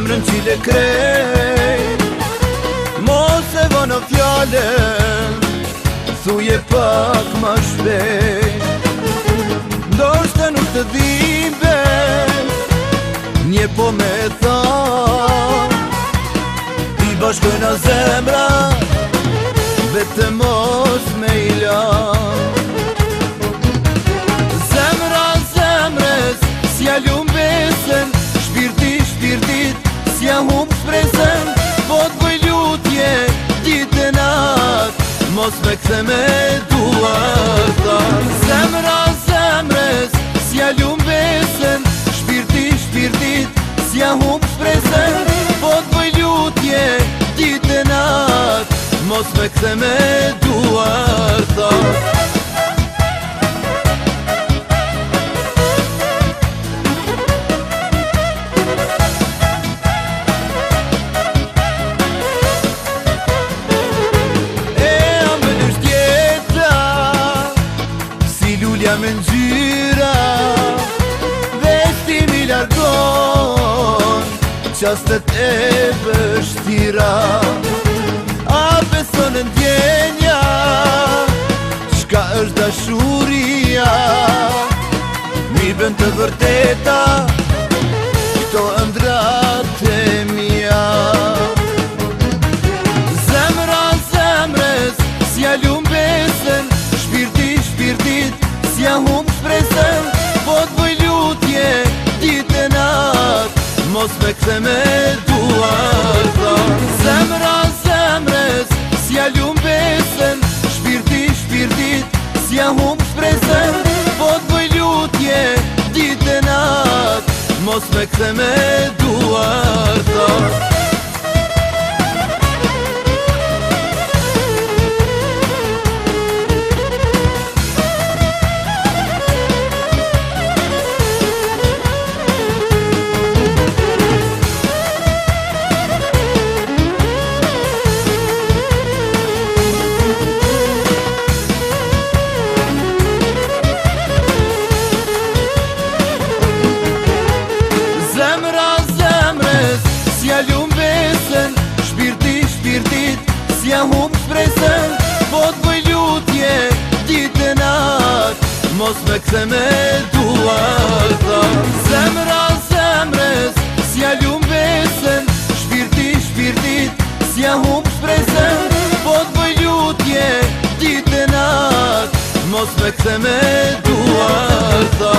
zemrën qile krej. Mos e vënë fjallën, thuje pak ma shpejt. Ndoshta nuk të dhimbë, nje po me tha, i bashkojna zemra, vete mos me i la. Zemra zemres, s'ja lumbesen, shpirtit, s'ja humb shpresen. Po t'bëj lutje, dit e nat, mos me kthe me duarta. Zemra zemres, s'ja lumbesen, shpirtit, s'ja humb shpresen. Po t'bëj lutje, dit e nat, mos me kthe me duarta. Me ngjyra, vestimi largon qastet e vështira. A beson në ndjenja, çka është dashuria, mi bën të vërteta këto ëndrat e mia. Zemra zemres, s'ja lumbesen, shpirtit, s'ja humb shpresen. Po t'bëj lutje, dit e nat, mos me kthe me duarta. Zemra zemres, s'ja lumbesen, shpirtit, s'ja humb shpresen. Po t'bëj lutje, dit e nat, mos me kthe me duarta. S'ja lumbesen, shpirtit, s'ja humb shpresen. Po t'bëj lutje, dit e nat, mos me kthe me duarta. Zemra zemres, s'ja lumbesen, shpirtit, s'ja humb shpresen. Po t'bëj lutje, dit e nat, mos me kthe me duarta.